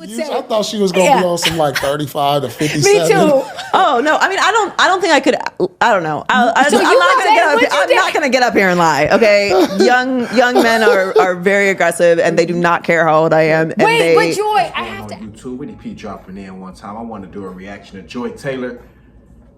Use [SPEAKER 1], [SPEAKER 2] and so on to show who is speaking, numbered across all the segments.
[SPEAKER 1] I thought she was gonna be on some like 35 to 57.
[SPEAKER 2] Me too.
[SPEAKER 3] Oh no! I mean, I don't think I could. I don't know. I'm not gonna get up here and lie. Okay, young men are very aggressive and they do not care how old I am. And
[SPEAKER 2] Wait, but Joy, I have to.
[SPEAKER 4] YouTube, Witty P dropping in one time. I want to do a reaction to Joy Taylor,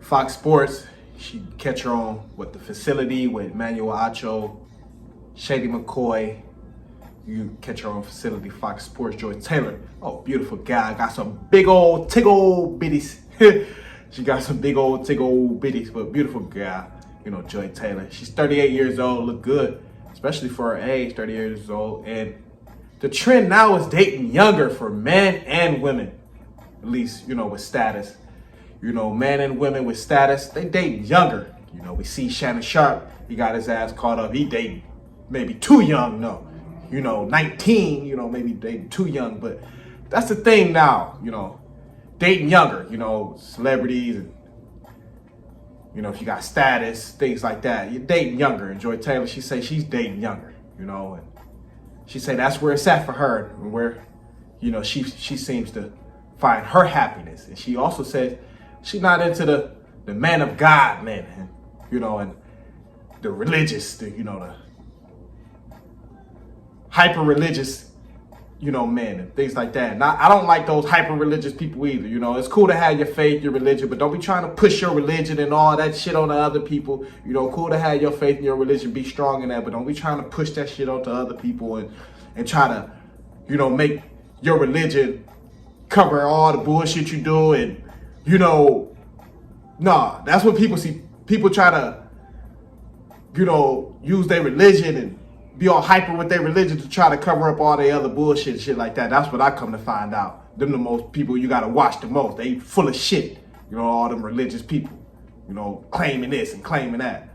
[SPEAKER 4] Fox Sports. She catch her on with the facility with Manuel Acho, Shady McCoy. You catch her on facility, Fox Sports, Joy Taylor. Oh, beautiful guy. Got some big old tiggle bitties. She got some big old tiggle bitties, but beautiful guy. You know, Joy Taylor. She's 38 years old, look good, especially for her age, 38 years old. And the trend now is dating younger for men and women, at least, you know, with status. You know, men and women with status, they date younger. You know, we see Shannon Sharp, he got his ass caught up. He dating maybe too young, no. You know, 19, you know, maybe dating too young, but that's the thing now, you know, dating younger, you know, celebrities and, you know, if you got status, things like that, you're dating younger. And Joy Taylor, she say she's dating younger, you know, and she say that's where it's at for her, and where, you know, she seems to find her happiness. And she also says she's not into the man of God men, and, you know, and the religious, you know, the hyper-religious, you know, men and things like that. Now, I don't like those hyper-religious people either. You know, it's cool to have your faith, your religion, but don't be trying to push your religion and all that shit on the other people. You know, cool to have your faith and your religion, be strong in that, but don't be trying to push that shit onto other people and try to, you know, make your religion cover all the bullshit you do. And, you know, nah, that's what people see. People try to, you know, use their religion and be all hyper with their religion to try to cover up all their other bullshit and shit like that. That's what I come to find out. Them the most people you gotta watch the most. They full of shit. You know, all them religious people. You know, claiming this and claiming that.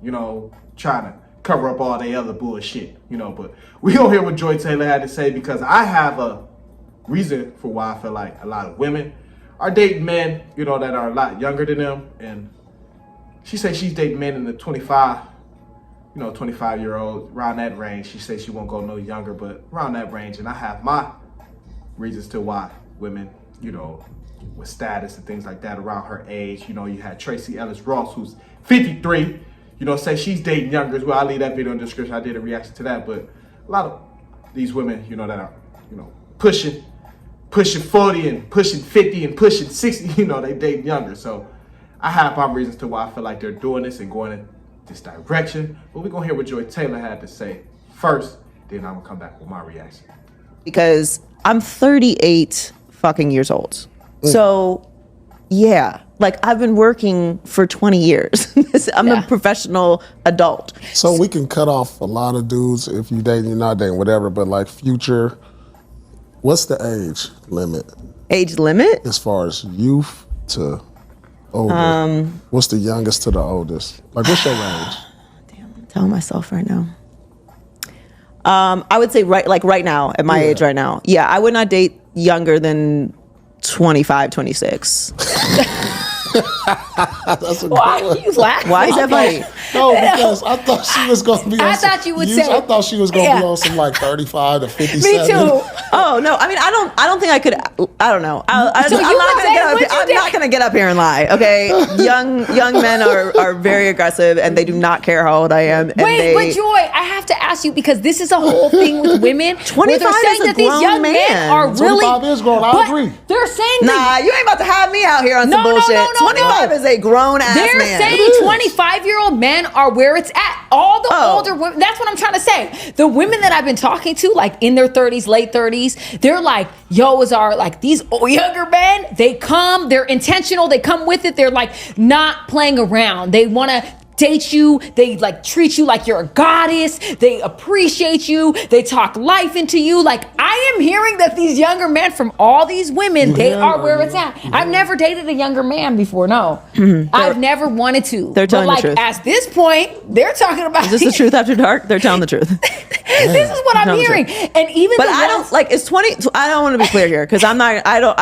[SPEAKER 4] You know, trying to cover up all their other bullshit. You know, but we gonna hear what Joy Taylor had to say, because I have a reason for why I feel like a lot of women are dating men, you know, that are a lot younger than them. And she said she's dating men in the 25-year-old, around that range. She says she won't go no younger, but around that range. And I have my reasons to why women, you know, with status and things like that around her age. You know, you had Tracy Ellis Ross, who's 53, you know, say she's dating younger as well. I'll leave that video in the description. I did a reaction to that, but a lot of these women, you know, that are, you know, pushing 40 and pushing 50 and pushing 60, you know, they date younger. So I have my reasons to why I feel like they're doing this and going in this direction. But we're gonna hear what Joy Taylor had to say first, then I'm gonna come back with my reaction.
[SPEAKER 3] Because I'm 38 fucking years old. So yeah, like I've been working for 20 years. I'm a professional adult.
[SPEAKER 1] So we can cut off a lot of dudes if you dating, you're not dating, whatever, but like Future, what's the age limit?
[SPEAKER 3] Age limit?
[SPEAKER 1] As far as youth to older. What's the youngest to the oldest? Like, what's your range?
[SPEAKER 3] Damn, I'm telling myself right now. I would say right now, at my age right now. Yeah, I would not date younger than 25, 26.
[SPEAKER 1] That's a
[SPEAKER 2] Why are you laughing?
[SPEAKER 3] Why is that funny?
[SPEAKER 1] No, because I thought she was gonna be on
[SPEAKER 2] I thought you would say.
[SPEAKER 1] I thought she was gonna be on some like 35 to 57.
[SPEAKER 2] Me too.
[SPEAKER 3] Oh no! I mean, I don't think I could. I don't know. I'm not gonna get up here and lie. Okay, young men are very aggressive and they do not care how old I am. And
[SPEAKER 2] Wait, but Joy, I have to ask you, because this is a whole thing with women.
[SPEAKER 3] 25
[SPEAKER 2] where they're saying
[SPEAKER 3] is a
[SPEAKER 2] that these
[SPEAKER 3] grown
[SPEAKER 2] young men
[SPEAKER 3] man.
[SPEAKER 2] are really.
[SPEAKER 1] 25 is grown. I
[SPEAKER 2] but
[SPEAKER 1] agree.
[SPEAKER 2] They're saying
[SPEAKER 3] Nah, you ain't about to have me out here on some
[SPEAKER 2] No, no,
[SPEAKER 3] bullshit.
[SPEAKER 2] no, no,
[SPEAKER 3] 25
[SPEAKER 2] no.
[SPEAKER 3] is a grown ass man.
[SPEAKER 2] They're saying 25-year-old men are where it's at. All the older women, that's what I'm trying to say. The women that I've been talking to, like in their 30s, late 30s, they're like, yo, like these younger men, they come, they're intentional, they come with it. They're like not playing around. They want to date you. They like treat you like you're a goddess. They appreciate you. They talk life into you. Like, I am hearing that these younger men from all these women, they are where it's at. I've never dated a younger man before. No, I've never wanted to.
[SPEAKER 3] They're telling the truth.
[SPEAKER 2] At this point, they're talking about.
[SPEAKER 3] Is this the truth after dark? They're telling the truth.
[SPEAKER 2] This is what I'm hearing. And even
[SPEAKER 3] but I don't like, it's 20. I don't want to be clear here because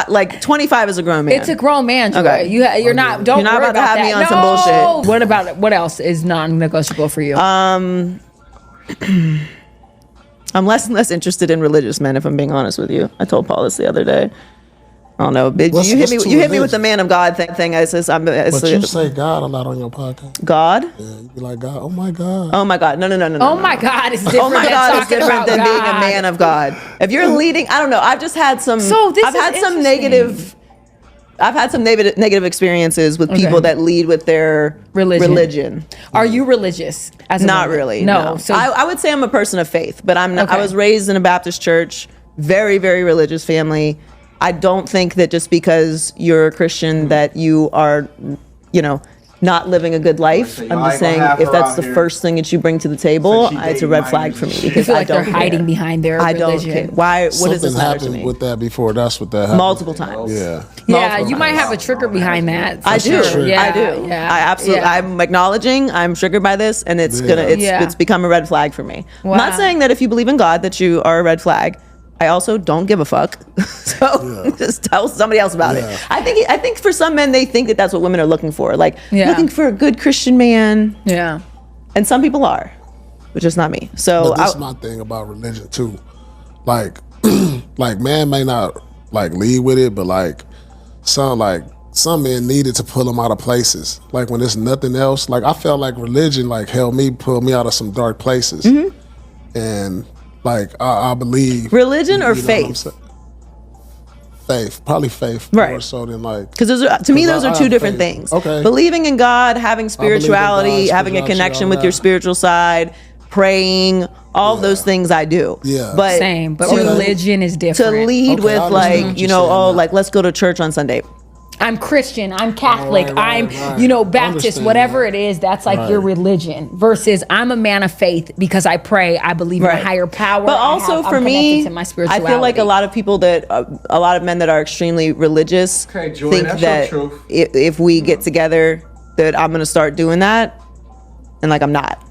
[SPEAKER 3] like 25 is a grown man.
[SPEAKER 2] It's a grown man. Joy.
[SPEAKER 3] Okay.
[SPEAKER 2] You're not. Don't
[SPEAKER 3] You're not
[SPEAKER 2] worry
[SPEAKER 3] about to have me on some bullshit.
[SPEAKER 2] What about it? What else is non-negotiable for you?
[SPEAKER 3] I'm less and less interested in religious men, if I'm being honest with you. I told Paul this the other day. I don't know. You hit me with the man of God thing. I says,
[SPEAKER 1] But you say God a lot on your podcast.
[SPEAKER 3] God?
[SPEAKER 1] Yeah, you be like, God, oh my God.
[SPEAKER 3] Oh my God. No.
[SPEAKER 2] Oh my God is different.
[SPEAKER 3] Oh my God is different than being a
[SPEAKER 2] God.
[SPEAKER 3] man of God. If you're leading, I don't know. I've just had some.
[SPEAKER 2] So this
[SPEAKER 3] I've
[SPEAKER 2] is
[SPEAKER 3] had some
[SPEAKER 2] interesting.
[SPEAKER 3] negative. I've had some negative experiences with people that lead with their religion.
[SPEAKER 2] Are you religious? As a
[SPEAKER 3] Not
[SPEAKER 2] woman?
[SPEAKER 3] really.
[SPEAKER 2] No.
[SPEAKER 3] No.
[SPEAKER 2] So
[SPEAKER 3] I would say I'm a person of faith, but I'm not.
[SPEAKER 2] Okay.
[SPEAKER 3] I was raised in a Baptist church, very, very religious family. I don't think that just because you're a Christian that you are, not living a good life.
[SPEAKER 4] So
[SPEAKER 3] I'm
[SPEAKER 4] y'all
[SPEAKER 3] just
[SPEAKER 4] ain't gonna
[SPEAKER 3] saying
[SPEAKER 4] have
[SPEAKER 3] if
[SPEAKER 4] her
[SPEAKER 3] that's
[SPEAKER 4] out
[SPEAKER 3] the
[SPEAKER 4] here.
[SPEAKER 3] first thing that you bring to the table,
[SPEAKER 4] So she
[SPEAKER 3] it's a
[SPEAKER 4] dating
[SPEAKER 3] red flag
[SPEAKER 4] minors
[SPEAKER 3] for
[SPEAKER 4] and
[SPEAKER 3] me
[SPEAKER 4] shit.
[SPEAKER 3] because
[SPEAKER 2] I feel
[SPEAKER 3] I
[SPEAKER 2] like
[SPEAKER 3] don't
[SPEAKER 2] they're
[SPEAKER 3] care.
[SPEAKER 2] hiding behind their
[SPEAKER 3] I don't
[SPEAKER 2] religion.
[SPEAKER 3] care. Why? What does
[SPEAKER 1] Something
[SPEAKER 3] this matter to
[SPEAKER 1] happened
[SPEAKER 3] me?
[SPEAKER 1] with that before. That's what that happened.
[SPEAKER 3] Multiple times.
[SPEAKER 1] Yeah.
[SPEAKER 2] Yeah,
[SPEAKER 3] Multiple
[SPEAKER 2] you might
[SPEAKER 3] times.
[SPEAKER 2] have a trigger behind that. for
[SPEAKER 3] I do.
[SPEAKER 2] sure. Yeah,
[SPEAKER 3] I do.
[SPEAKER 2] Yeah,
[SPEAKER 3] I absolutely.
[SPEAKER 2] yeah.
[SPEAKER 3] I'm acknowledging. I'm triggered by this, and it's
[SPEAKER 1] Yeah.
[SPEAKER 3] gonna. It's
[SPEAKER 2] Yeah.
[SPEAKER 3] it's become a red flag for me.
[SPEAKER 2] Wow.
[SPEAKER 3] I'm not saying that if you believe in God that you are a red flag. I also don't give a fuck. So just tell somebody else about
[SPEAKER 1] Yeah.
[SPEAKER 3] it. I think for some men they think that that's what women are looking for, like
[SPEAKER 2] Yeah.
[SPEAKER 3] looking for a good Christian man,
[SPEAKER 2] Yeah.
[SPEAKER 3] and some people are, but just not me. So
[SPEAKER 1] But this is my thing about religion too. Like, like man may not like lead with it, but some men needed to pull them out of places. Like when there's nothing else. Like I felt like religion like pulled me out of some dark places. And like I believe
[SPEAKER 3] religion or
[SPEAKER 1] you know what I'm
[SPEAKER 3] faith?
[SPEAKER 1] saying? Faith, probably faith more
[SPEAKER 3] Right.
[SPEAKER 1] so than like.
[SPEAKER 3] Because to me, those
[SPEAKER 1] I
[SPEAKER 3] are two
[SPEAKER 1] have
[SPEAKER 3] different
[SPEAKER 1] faith.
[SPEAKER 3] things.
[SPEAKER 1] Okay.
[SPEAKER 3] Believing in God, having
[SPEAKER 1] believe in
[SPEAKER 3] spirituality,
[SPEAKER 1] God,
[SPEAKER 3] having a connection with
[SPEAKER 1] spirituality,
[SPEAKER 3] your spiritual side, praying, all of those things I do.
[SPEAKER 1] Yeah.
[SPEAKER 3] But
[SPEAKER 2] Same, but
[SPEAKER 1] Okay.
[SPEAKER 2] religion is
[SPEAKER 3] to
[SPEAKER 2] different.
[SPEAKER 3] lead
[SPEAKER 1] Okay, I
[SPEAKER 3] with
[SPEAKER 1] understand
[SPEAKER 3] like,
[SPEAKER 1] what you're saying now.
[SPEAKER 3] like let's go to church on Sunday.
[SPEAKER 2] I'm Christian, I'm Catholic,
[SPEAKER 1] Right,
[SPEAKER 2] I'm,
[SPEAKER 1] right.
[SPEAKER 2] Baptist,
[SPEAKER 1] Understand
[SPEAKER 2] whatever
[SPEAKER 1] that.
[SPEAKER 2] it is, that's like your
[SPEAKER 1] Right.
[SPEAKER 2] religion versus I'm a man of faith because I pray, I believe in a
[SPEAKER 3] Right.
[SPEAKER 2] higher power.
[SPEAKER 3] But also
[SPEAKER 2] I'm
[SPEAKER 3] for me,
[SPEAKER 2] connected to my
[SPEAKER 3] I
[SPEAKER 2] spirituality.
[SPEAKER 3] feel like a lot of people a lot of men that are extremely religious
[SPEAKER 4] Okay, Joy,
[SPEAKER 3] think
[SPEAKER 4] that's your
[SPEAKER 3] that
[SPEAKER 4] truth.
[SPEAKER 3] if we get together, that I'm gonna start doing that, and like I'm not,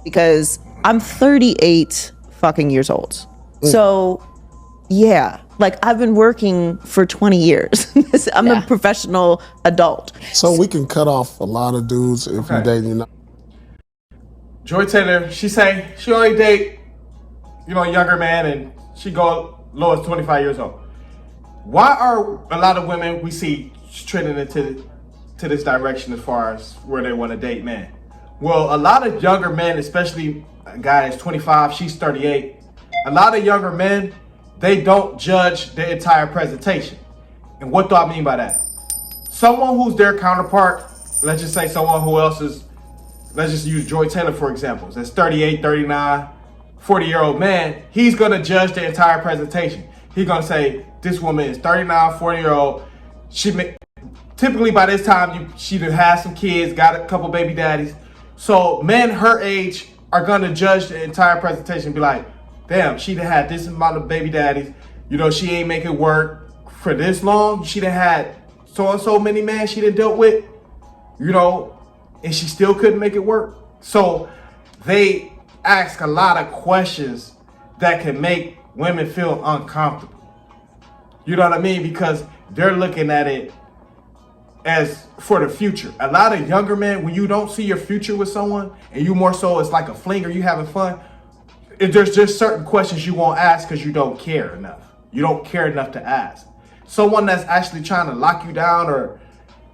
[SPEAKER 3] because I'm 38 fucking years old. So, yeah, like I've been working for 20 years. I'm a professional adult.
[SPEAKER 1] So we can cut off a lot of dudes if you
[SPEAKER 4] Okay.
[SPEAKER 1] dating. You know,
[SPEAKER 4] Joy Taylor, she say she only date, a younger man, and she go low as 25 years old. Why are a lot of women we see trending into this direction as far as where they want to date men? Well, a lot of younger men, especially a guy that's 25, she's 38. A lot of younger men, they don't judge the entire presentation. And what do I mean by that? Someone who's their counterpart, let's just say someone who else is, let's just use Joy Taylor for example. That's 38, 39, 40-year-old man. He's going to judge the entire presentation. He's going to say, this woman is 39, 40-year-old. Typically by this time, she done had some kids, got a couple baby daddies. So men her age are going to judge the entire presentation and be like, damn, she done had this amount of baby daddies. She ain't make it work for this long. She done had so many men she done dealt with, and she still couldn't make it work. So they ask a lot of questions that can make women feel uncomfortable. You know what I mean? Because they're looking at it as for the future. A lot of younger men, when you don't see your future with someone and you more so it's like a fling or you having fun, there's just certain questions you won't ask because you don't care enough. You don't care enough to ask. Someone that's actually trying to lock you down or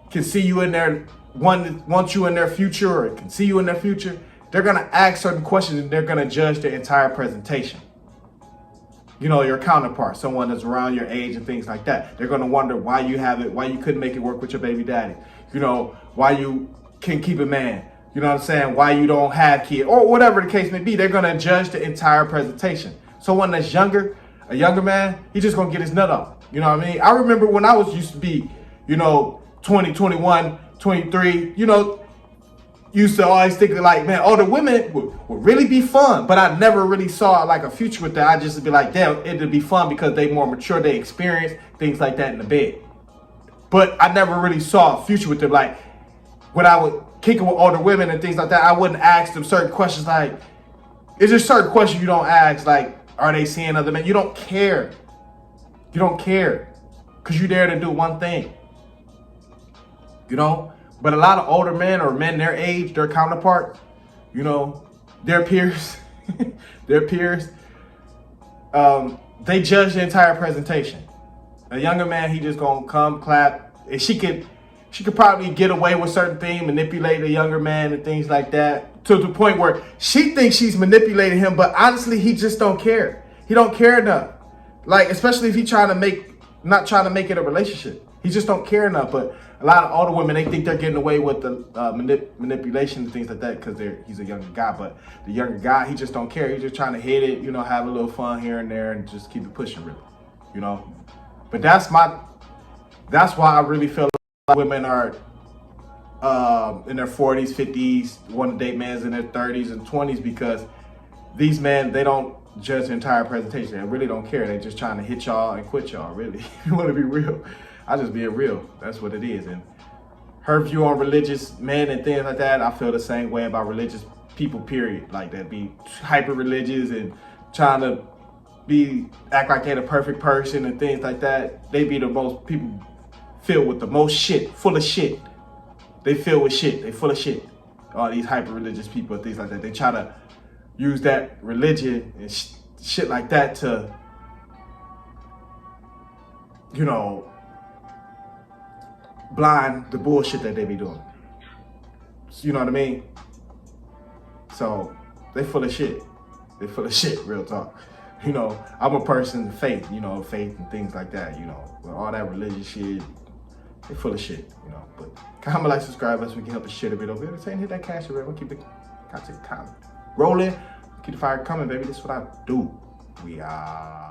[SPEAKER 4] can see you in their wants you in their future or can see you in their future, they're gonna ask certain questions and they're gonna judge the entire presentation. Your counterpart, someone that's around your age and things like that. They're gonna wonder why you have it, why you couldn't make it work with your baby daddy. Why you can keep a man. You know what I'm saying? Why you don't have kids or whatever the case may be. They're gonna judge the entire presentation. Someone that's younger, a younger man, he's just gonna get his nut off. You know what I mean? I remember when I used to be, 20, 21, 23, used to always think like, man, older women would really be fun, but I never really saw like a future with that. I just would be like, damn, it'd be fun because they more mature, they experience things like that in the bed. But I never really saw a future with them. Like when I would kick it with older women and things like that, I wouldn't ask them certain questions like, it's just certain questions you don't ask, like, are they seeing other men? You don't care. You don't care because you're there to do one thing. But a lot of older men or men their age, their counterparts, their peers, they judge the entire presentation. A younger man, he just gonna come, clap, and she could probably get away with certain things, manipulate a younger man and things like that, to the point where she thinks she's manipulating him, but honestly, he just don't care. He don't care enough. Like, especially if he's not trying to make it a relationship. He just don't care enough. But a lot of older women, they think they're getting away with the manipulation and things like that because he's a younger guy. But the younger guy, he just don't care. He's just trying to hit it, have a little fun here and there and just keep it pushing, really, But that's why I really feel like women are in their 40s, 50s, want to date men in their 30s and 20s, because these men, they don't judge the entire presentation. They really don't care. They're just trying to hit y'all and quit y'all, really. You want to be real. I just being real. That's what it is. And her view on religious men and things like that, I feel the same way about religious people, period. Like, that be hyper religious and trying to act like they're the perfect person and things like that. They be the most people filled with the most shit, full of shit. They filled with shit. They full of shit. All these hyper religious people and things like that. They try to use that religion and shit like that to, blind the bullshit that they be doing. You know what I mean? So they full of shit. They full of shit, real talk. I'm a person of faith, faith and things like that, with all that religious shit. They full of shit, But comment, like, subscribe us. We can help us share the video. We're saying hit that cash over. We'll keep the content coming. Rolling. Keep the fire coming, baby. This is what I do. We are.